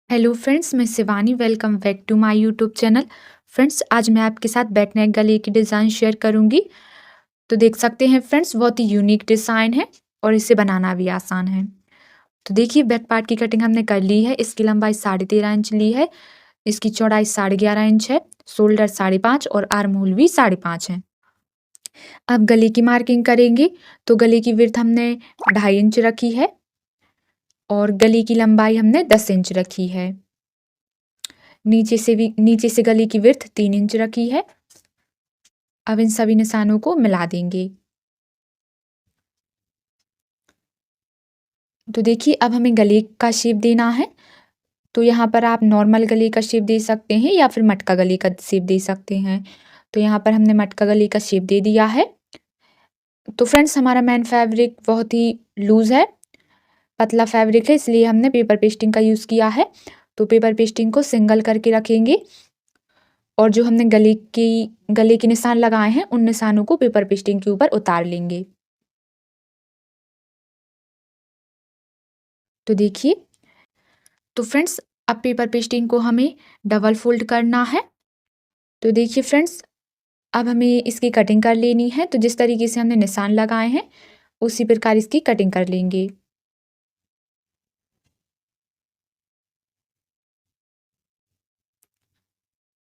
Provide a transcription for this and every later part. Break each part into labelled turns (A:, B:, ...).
A: Hello friends, मैं Shivani. Welcome back to my YouTube channel. Friends, आज मैं आपके साथ बैक नेक गले की डिज़ाइन शेयर करूंगी। तो देख सकते हैं फ्रेंड्स, बहुत ही यूनिक डिज़ाइन है और इसे बनाना भी आसान है। तो देखिए, बैक पार्ट की कटिंग हमने कर ली है। इसकी लंबाई 13.5 इंच ली है। इसकी चौड़ाई 11.5 इंच है। शोल्डर 5.5 और आर्म होल भी 5.5 है। अब गले की मार्किंग करेंगे। तो गले की विड्थ हमने 2.5 इंच रखी है और गले की लंबाई हमने 10 इंच रखी है। नीचे से गले की विड्थ 3 इंच रखी है। अब इन सभी निशानों को मिला देंगे। तो देखिए, अब हमें गले का शेप देना है। तो यहाँ पर आप नॉर्मल गले का शेप दे सकते हैं या फिर मटका गले का शेप दे सकते हैं। तो यहाँ पर हमने मटका गले का शेप दे दिया है। तो फ्रेंड्स, हमारा मैन फैब्रिक बहुत ही लूज है, पतला फैब्रिक है, इसलिए हमने पेपर पेस्टिंग का यूज़ किया है। तो पेपर पेस्टिंग को सिंगल करके रखेंगे और जो हमने गले के निशान लगाए हैं उन निशानों को पेपर पेस्टिंग के ऊपर उतार लेंगे। तो देखिए, तो फ्रेंड्स, अब पेपर पेस्टिंग को हमें डबल फोल्ड करना है। तो देखिए फ्रेंड्स, अब हमें इसकी कटिंग कर लेनी है। तो जिस तरीके से हमने निशान लगाए हैं उसी प्रकार इसकी कटिंग कर लेंगे।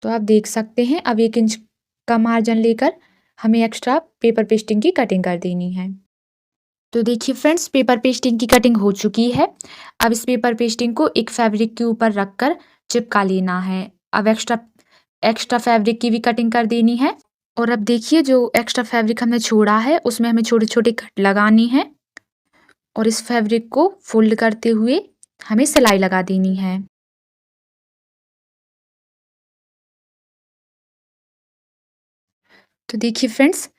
A: तो आप देख सकते हैं, अब 1 इंच का मार्जिन लेकर हमें एक्स्ट्रा पेपर पेस्टिंग की कटिंग कर देनी है। तो देखिए फ्रेंड्स, पेपर पेस्टिंग की कटिंग हो चुकी है। अब इस पेपर पेस्टिंग को एक फैब्रिक के ऊपर रखकर चिपका लेना है। अब एक्स्ट्रा एक्स्ट्रा फैब्रिक की भी कटिंग कर देनी है। और अब देखिए, जो एक्स्ट्रा फैब्रिक हमने छोड़ा है उसमें हमें छोटे छोटे कट लगानी है और इस फैब्रिक को फोल्ड करते हुए हमें सिलाई लगा देनी है। तो देखिए फ्रेंड्स,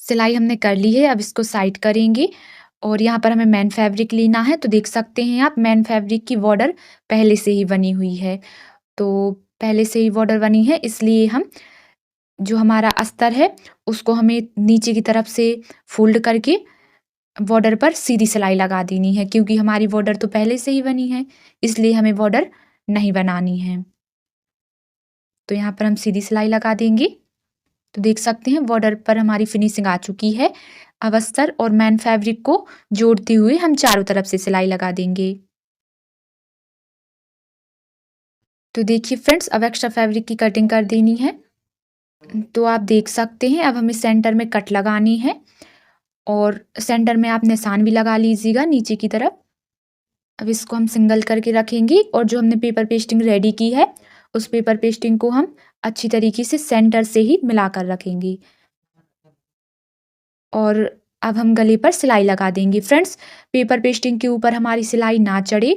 A: सिलाई हमने कर ली है। अब इसको साइड करेंगे और यहाँ पर हमें मैन फैब्रिक लेना है। तो देख सकते हैं आप, मैन फैब्रिक की बॉर्डर पहले से ही बनी हुई है। तो पहले से ही बॉर्डर बनी है, इसलिए हम जो हमारा अस्तर है उसको हमें नीचे की तरफ से फोल्ड करके बॉर्डर पर सीधी सिलाई लगा देनी है, क्योंकि हमारी बॉर्डर तो पहले से ही बनी है, इसलिए हमें बॉर्डर नहीं बनानी है। तो यहाँ पर हम सीधी सिलाई लगा देंगे। तो देख सकते हैं, बॉर्डर पर हमारी फिनिशिंग आ चुकी है। अब अस्तर और मैन फैब्रिक को जोड़ते हुए हम चारों तरफ से सिलाई लगा देंगे। तो देखिए फ्रेंड्स, अब एक्स्ट्रा फैब्रिक की कटिंग कर देनी है। तो आप देख सकते हैं, अब हमें सेंटर में कट लगानी है और सेंटर में आप निशान भी लगा लीजिएगा नीचे की तरफ। अब इसको हम सिंगल करके रखेंगे और जो हमने पेपर पेस्टिंग रेडी की है उस पेपर पेस्टिंग को हम अच्छी तरीके से सेंटर से ही मिलाकर रखेंगे। और अब हम गले पर सिलाई लगा देंगे। फ्रेंड्स, पेपर पेस्टिंग के ऊपर हमारी सिलाई ना चढ़े,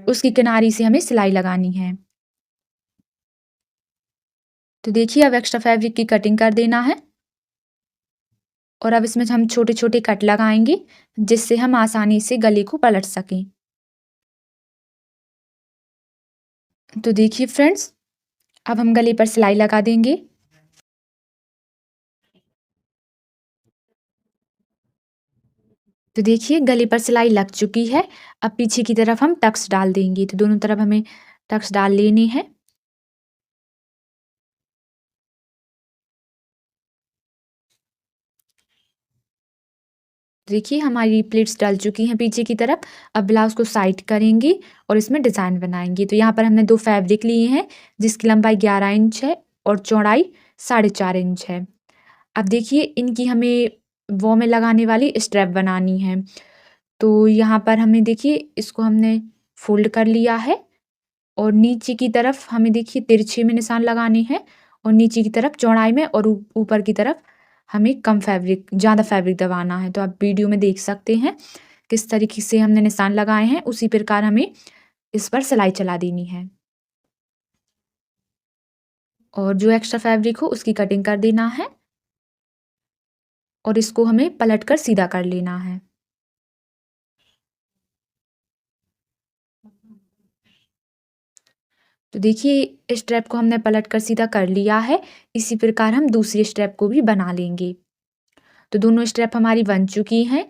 A: उसकी किनारी से हमें सिलाई लगानी है। तो देखिए, अब एक्स्ट्रा फैब्रिक की कटिंग कर देना है और अब इसमें हम छोटे छोटे कट लगाएंगे जिससे हम आसानी से गले को पलट सकें। तो देखिए फ्रेंड्स, अब हम गले पर सिलाई लगा देंगे। तो देखिए, गले पर सिलाई लग चुकी है। अब पीछे की तरफ हम टक्स डाल देंगे। तो दोनों तरफ हमें टक्स डाल लेने हैं। देखिए, हमारी प्लेट्स डल चुकी हैं पीछे की तरफ। अब ब्लाउज को साइड करेंगे और इसमें डिज़ाइन बनाएंगे। तो यहाँ पर हमने 2 फैब्रिक लिए हैं जिसकी लंबाई 11 इंच है और चौड़ाई 4.5 इंच है। अब देखिए, इनकी हमें वो में लगाने वाली स्ट्रैप बनानी है। तो यहाँ पर हमें देखिए, इसको हमने फोल्ड कर लिया है और नीचे की तरफ हमें देखिए तिरछे में निशान लगाने हैं और नीचे की तरफ चौड़ाई में और ऊपर की तरफ हमें कम फैब्रिक ज़्यादा फैब्रिक दबाना है। तो आप वीडियो में देख सकते हैं किस तरीके से हमने निशान लगाए हैं, उसी प्रकार हमें इस पर सिलाई चला देनी है और जो एक्स्ट्रा फैब्रिक हो उसकी कटिंग कर देना है और इसको हमें पलट कर सीधा कर लेना है। तो देखिए, स्ट्रैप को हमने पलट कर सीधा कर लिया है। इसी प्रकार हम दूसरी स्ट्रैप को भी बना लेंगे। तो दोनों स्ट्रैप हमारी बन चुकी हैं।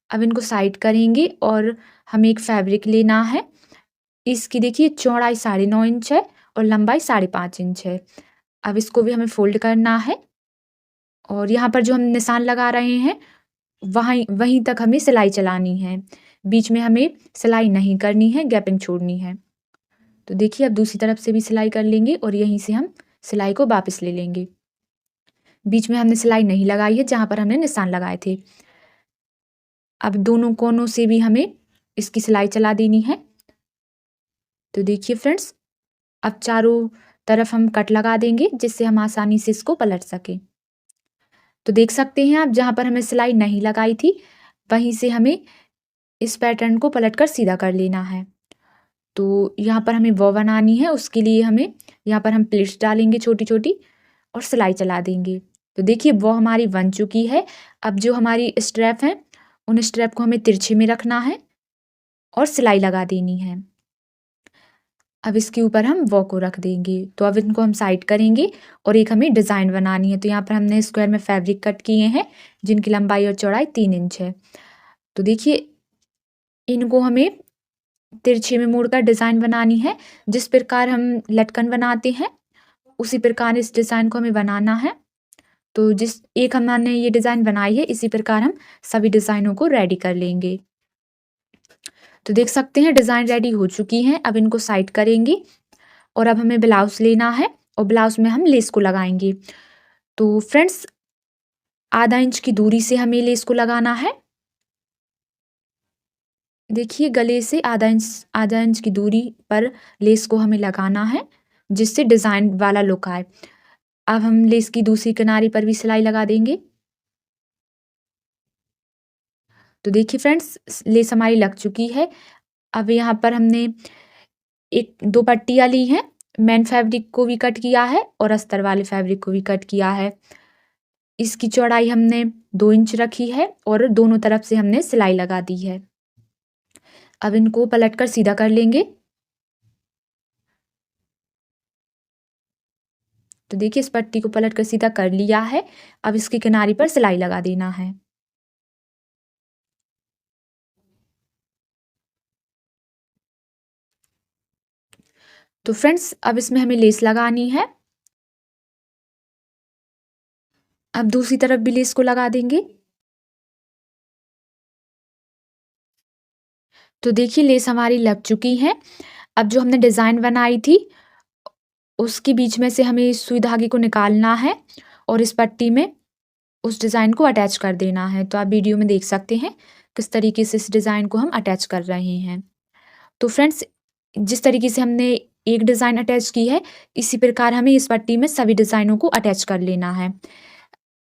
A: अब इनको साइड करेंगे और हमें एक फैब्रिक लेना है इसकी देखिए चौड़ाई 9.5 इंच है और लंबाई 5.5 इंच है। अब इसको भी हमें फोल्ड करना है और यहाँ पर जो हम निशान लगा रहे हैं वहीं तक हमें सिलाई चलानी है। बीच में हमें सिलाई नहीं करनी है, गैपिंग छोड़नी है। तो देखिए अब दूसरी तरफ से भी सिलाई कर लेंगे और यहीं से हम सिलाई को वापस ले लेंगे। बीच में हमने सिलाई नहीं लगाई है जहाँ पर हमने निशान लगाए थे। अब दोनों कोनों से भी हमें इसकी सिलाई चला देनी है। तो देखिए फ्रेंड्स, अब चारों तरफ हम कट लगा देंगे जिससे हम आसानी से इसको पलट सकें। तो देख सकते हैं आप, जहाँ पर हमें सिलाई नहीं लगाई थी वहीं से हमें इस पैटर्न को पलटकर सीधा कर लेना है। तो यहाँ पर हमें वो बनानी है, उसके लिए हमें यहाँ पर हम प्लेट्स डालेंगे छोटी छोटी और सिलाई चला देंगे। तो देखिए वो हमारी बन चुकी है। अब जो हमारी स्ट्रैप है उन स्ट्रैप को हमें तिरछे में रखना है और सिलाई लगा देनी है। अब इसके ऊपर हम वो को रख देंगे। तो अब इनको हम साइड करेंगे और एक हमें डिज़ाइन बनानी है। तो यहाँ पर हमने स्क्वायर में फैब्रिक कट किए हैं जिनकी लंबाई और चौड़ाई 3 इंच है। तो देखिए इनको हमें तिरछे में मोड़कर डिज़ाइन बनानी है। जिस प्रकार हम लटकन बनाते हैं उसी प्रकार इस डिज़ाइन को हमें बनाना है। तो जिस एक हमने ये डिज़ाइन बनाई है इसी प्रकार हम सभी डिज़ाइनों को रेडी कर लेंगे। तो देख सकते हैं डिज़ाइन रेडी हो चुकी हैं। अब इनको साइड करेंगे और अब हमें ब्लाउज लेना है और ब्लाउज में हम लेस को लगाएंगे। तो फ्रेंड्स, आधा इंच की दूरी से हमें लेस को लगाना है। देखिए गले से आधा इंच की दूरी पर लेस को हमें लगाना है जिससे डिज़ाइन वाला लुक आए। अब हम लेस की दूसरी किनारे पर भी सिलाई लगा देंगे। तो देखिए फ्रेंड्स, लेस हमारी लग चुकी है। अब यहाँ पर हमने एक 2 पट्टियाँ ली हैं। मेन फैब्रिक को भी कट किया है और अस्तर वाले फैब्रिक को भी कट किया है। इसकी चौड़ाई हमने 2 इंच रखी है और दोनों तरफ से हमने सिलाई लगा दी है। अब इनको पलटकर सीधा कर लेंगे। तो देखिए इस पट्टी को पलटकर सीधा कर लिया है। अब इसकी किनारे पर सिलाई लगा देना है। तो फ्रेंड्स, अब इसमें हमें लेस लगानी है। अब दूसरी तरफ भी लेस को लगा देंगे। तो देखिए लेस हमारी लग चुकी है। अब जो हमने डिज़ाइन बनाई थी उसके बीच में से हमें सुई धागे को निकालना है और इस पट्टी में उस डिज़ाइन को अटैच कर देना है। तो आप वीडियो में देख सकते हैं किस तरीके से इस डिज़ाइन को हम अटैच कर रहे हैं। तो फ्रेंड्स, जिस तरीके से हमने एक डिज़ाइन अटैच की है इसी प्रकार हमें इस पट्टी में सभी डिज़ाइनों को अटैच कर लेना है।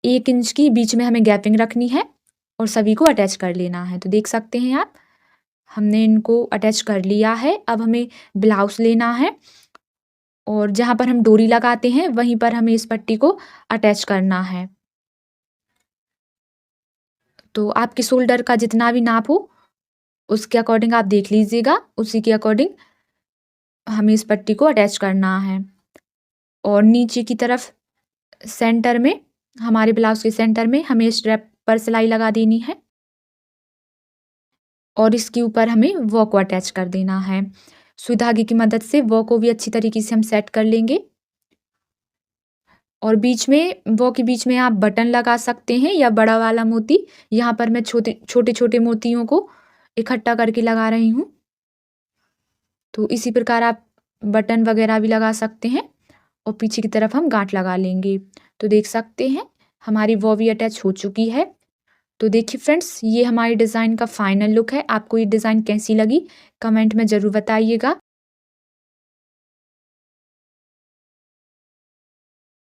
A: 1 इंच की बीच में हमें गैपिंग रखनी है और सभी को अटैच कर लेना है। तो देख सकते हैं आप, हमने इनको अटैच कर लिया है। अब हमें ब्लाउज लेना है और जहाँ पर हम डोरी लगाते हैं वहीं पर हमें इस पट्टी को अटैच करना है। तो आपके शोल्डर का जितना भी नाप हो उसके अकॉर्डिंग आप देख लीजिएगा, उसी के अकॉर्डिंग हमें इस पट्टी को अटैच करना है। और नीचे की तरफ सेंटर में, हमारे ब्लाउज के सेंटर में हमें स्ट्रैप पर सिलाई लगा देनी है और इसके ऊपर हमें वो को अटैच कर देना है। सुई धागे की मदद से वो को भी अच्छी तरीके से हम सेट कर लेंगे। और बीच में वो के बीच में आप बटन लगा सकते हैं या बड़ा वाला मोती। यहाँ पर मैं छोटे छोटे मोतियों को इकट्ठा करके लगा रही हूँ। तो इसी प्रकार आप बटन वगैरह भी लगा सकते हैं और पीछे की तरफ हम गांठ लगा लेंगे। तो देख सकते हैं हमारी वो भी अटैच हो चुकी है। तो देखिए फ्रेंड्स, ये हमारी डिज़ाइन का फाइनल लुक है। आपको ये डिज़ाइन कैसी लगी कमेंट में ज़रूर बताइएगा।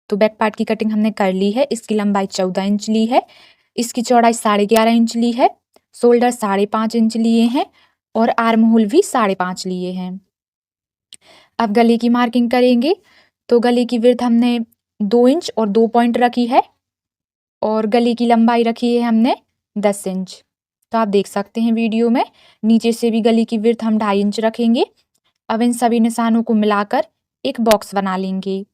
A: तो बैक पार्ट की कटिंग हमने कर ली है। इसकी लंबाई 14 इंच ली है, इसकी चौड़ाई 11.5 इंच ली है, शोल्डर 5.5 इंच लिए हैं और आर्म होल भी 5.5 लिए हैं। अब गले की मार्किंग करेंगे। तो गले की विड्थ हमने 2 इंच और 2 पॉइंट रखी है और गले की लंबाई रखी है हमने 10 इंच। तो आप देख सकते हैं वीडियो में, नीचे से भी गले की विड्थ हम 2.5 इंच रखेंगे। अब इन सभी निशानों को मिलाकर एक बॉक्स बना लेंगे।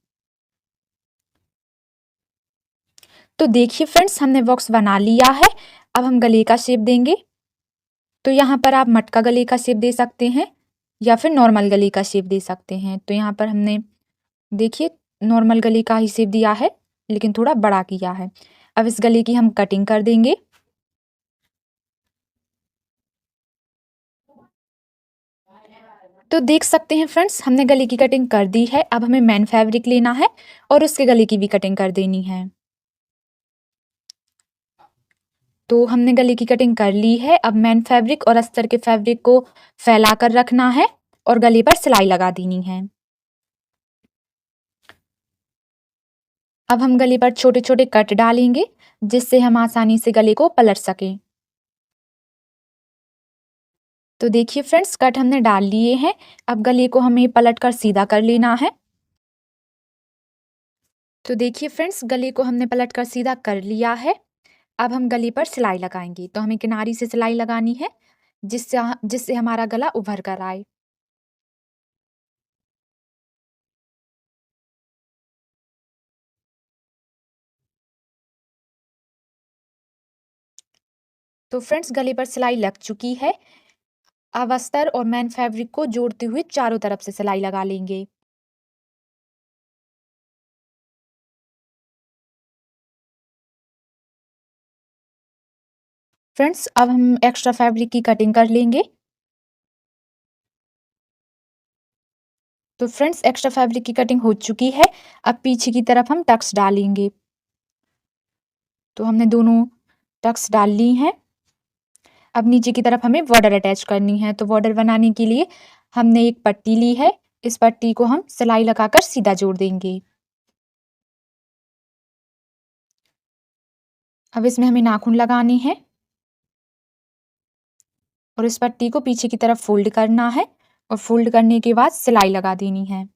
A: तो देखिए फ्रेंड्स, हमने बॉक्स बना लिया है। अब हम गले का शेप देंगे। तो यहाँ पर आप मटका गले का शेप दे सकते हैं या फिर नॉर्मल गले का शेप दे सकते हैं। तो यहाँ पर हमने देखिए नॉर्मल गले का ही शेप दिया है, लेकिन थोड़ा बड़ा किया है। अब इस गले की हम कटिंग कर देंगे। तो देख सकते हैं फ्रेंड्स, हमने गले की कटिंग कर दी है। अब हमें मैन फैब्रिक लेना है और उसके गले की भी कटिंग कर देनी है। तो हमने गले की कटिंग कर ली है। अब मैन फैब्रिक और अस्तर के फैब्रिक को फैला कर रखना है और गले पर सिलाई लगा देनी है। अब हम गले पर छोटे छोटे कट डालेंगे, जिससे हम आसानी से गले को पलट सकें। तो देखिए फ्रेंड्स, कट हमने डाल लिए हैं। अब गले को हमें पलट कर सीधा कर लेना है। तो देखिए फ्रेंड्स, गले को हमने पलट कर सीधा कर लिया है। अब हम गले पर सिलाई लगाएंगे। तो हमें किनारी से सिलाई लगानी है, जिससे जिससे हमारा गला उभर कर आए। तो फ्रेंड्स, गले पर सिलाई लग चुकी है। अब अस्तर और मैन फैब्रिक को जोड़ते हुए चारों तरफ से सिलाई लगा लेंगे। फ्रेंड्स, अब हम एक्स्ट्रा फैब्रिक की कटिंग कर लेंगे। तो फ्रेंड्स, एक्स्ट्रा फैब्रिक की कटिंग हो चुकी है। अब पीछे की तरफ हम टक्स डालेंगे। तो हमने दोनों टक्स डाल ली हैं। अब नीचे की तरफ हमें बॉर्डर अटैच करनी है। तो बॉर्डर बनाने के लिए हमने एक पट्टी ली है। इस पट्टी को हम सिलाई लगाकर सीधा जोड़ देंगे। अब इसमें हमें नाखून लगाने हैं और इस पट्टी को पीछे की तरफ फोल्ड करना है और फोल्ड करने के बाद सिलाई लगा देनी है।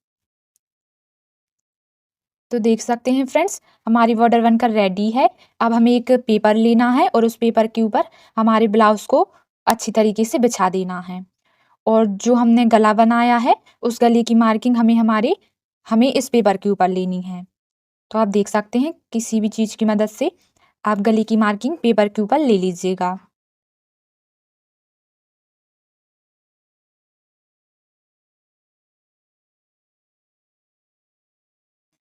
A: तो देख सकते हैं फ्रेंड्स, हमारी बॉर्डर बनकर रेडी है। अब हमें एक पेपर लेना है और उस पेपर के ऊपर हमारे ब्लाउज को अच्छी तरीके से बिछा देना है। और जो हमने गला बनाया है, उस गले की मार्किंग हमें इस पेपर के ऊपर लेनी है। तो आप देख सकते हैं, किसी भी चीज़ की मदद से आप गले की मार्किंग पेपर के ऊपर ले लीजिएगा।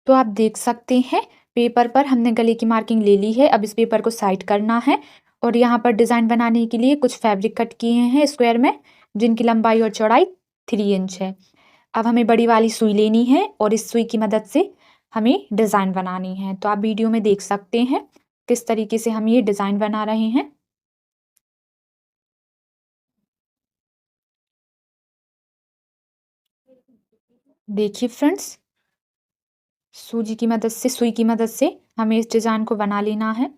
A: तो आप देख सकते हैं, पेपर पर हमने गले की मार्किंग ले ली है। अब इस पेपर को साइड करना है और यहाँ पर डिज़ाइन बनाने के लिए कुछ फैब्रिक कट किए हैं स्क्वायर में, जिनकी लंबाई और चौड़ाई 3 इंच है। अब हमें बड़ी वाली सुई लेनी है और इस सुई की मदद से हमें डिज़ाइन बनानी है। तो आप वीडियो में देख सकते हैं किस तरीके से हम ये डिज़ाइन बना रहे हैं। देखिए फ्रेंड्स, सुई की मदद से हमें इस डिज़ाइन को बना लेना है।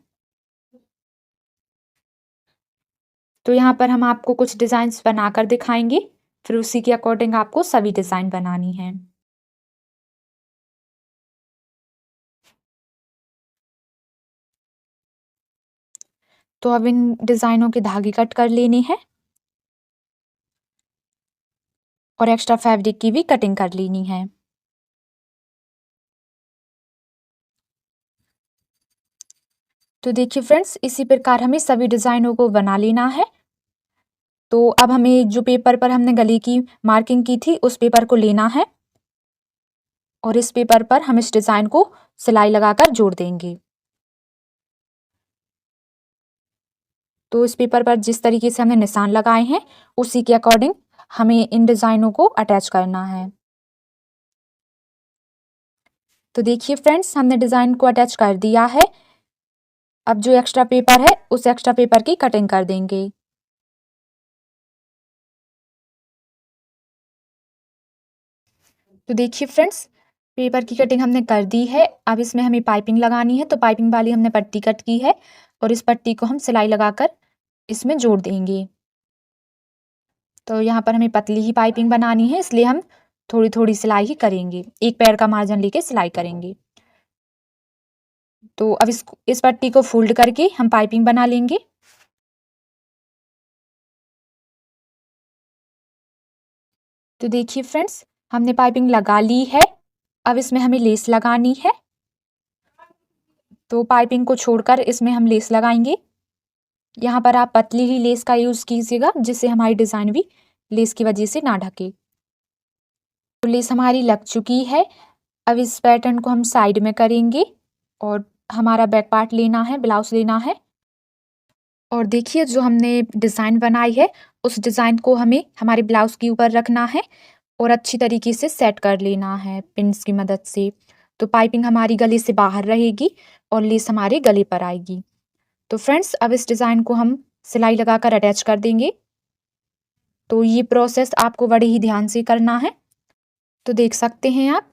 A: तो यहाँ पर हम आपको कुछ डिज़ाइंस बनाकर दिखाएंगे, फिर उसी के अकॉर्डिंग आपको सभी डिज़ाइन बनानी है। तो अब इन डिज़ाइनों के धागे कट कर लेने हैं और एक्स्ट्रा फैब्रिक की भी कटिंग कर लेनी है। तो देखिए फ्रेंड्स, इसी प्रकार हमें सभी डिज़ाइनों को बना लेना है। तो अब हमें जो पेपर पर हमने गले की मार्किंग की थी, उस पेपर को लेना है और इस पेपर पर हम इस डिज़ाइन को सिलाई लगाकर जोड़ देंगे। तो इस पेपर पर जिस तरीके से हमने निशान लगाए हैं, उसी के अकॉर्डिंग हमें इन डिज़ाइनों को अटैच करना है। तो देखिए फ्रेंड्स, हमने डिज़ाइन को अटैच कर दिया है। अब जो एक्स्ट्रा पेपर है, उस एक्स्ट्रा पेपर की कटिंग कर देंगे। तो देखिए फ्रेंड्स, पेपर की कटिंग हमने कर दी है। अब इसमें हमें पाइपिंग लगानी है। तो पाइपिंग वाली हमने पट्टी कट की है और इस पट्टी को हम सिलाई लगाकर इसमें जोड़ देंगे। तो यहाँ पर हमें पतली ही पाइपिंग बनानी है, इसलिए हम थोड़ी थोड़ी सिलाई ही करेंगे। एक पैर का मार्जिन लेके सिलाई करेंगे। तो अब इस पट्टी को फोल्ड करके हम पाइपिंग बना लेंगे। तो देखिए फ्रेंड्स, हमने पाइपिंग लगा ली है। अब इसमें हमें लेस लगानी है। तो पाइपिंग को छोड़कर इसमें हम लेस लगाएंगे। यहाँ पर आप पतली ही लेस का यूज़ कीजिएगा, जिससे हमारी डिज़ाइन भी लेस की वजह से ना ढके। तो लेस हमारी लग चुकी है। अब इस पैटर्न को हम साइड में करेंगे और हमारा बैक पार्ट लेना है, ब्लाउज लेना है। और देखिए जो हमने डिज़ाइन बनाई है उस डिज़ाइन को हमें हमारे ब्लाउज के ऊपर रखना है और अच्छी तरीके से सेट कर लेना है पिन्स की मदद से। तो पाइपिंग हमारी गले से बाहर रहेगी और लेस हमारे गले पर आएगी। तो फ्रेंड्स अब इस डिज़ाइन को हम सिलाई लगाकर अटैच कर देंगे। तो ये प्रोसेस आपको बड़े ही ध्यान से करना है। तो देख सकते हैं आप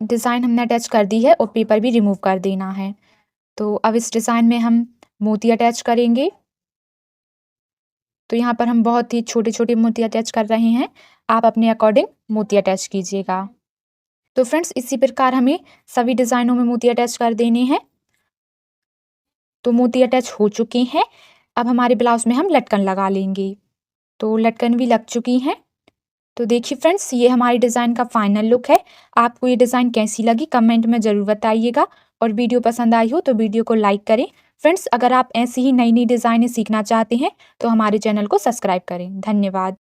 A: डिज़ाइन हमने अटैच कर दी है और पेपर भी रिमूव कर देना है। तो अब इस डिज़ाइन में हम मोती अटैच करेंगे। तो यहाँ पर हम बहुत ही छोटे-छोटे मोती अटैच कर रहे हैं। आप अपने अकॉर्डिंग मोती अटैच कीजिएगा। तो फ्रेंड्स इसी प्रकार हमें सभी डिज़ाइनों में मोती अटैच कर देने हैं। तो मोती अटैच हो चुके हैं। अब हमारे ब्लाउज में हम लटकन लगा लेंगे। तो लटकन भी लग चुकी हैं। तो देखिए फ्रेंड्स ये हमारी डिज़ाइन का फाइनल लुक है। आपको ये डिज़ाइन कैसी लगी कमेंट में ज़रूर बताइएगा और वीडियो पसंद आई हो तो वीडियो को लाइक करें। फ्रेंड्स अगर आप ऐसी ही नई-नई डिज़ाइनें सीखना चाहते हैं तो हमारे चैनल को सब्सक्राइब करें। धन्यवाद।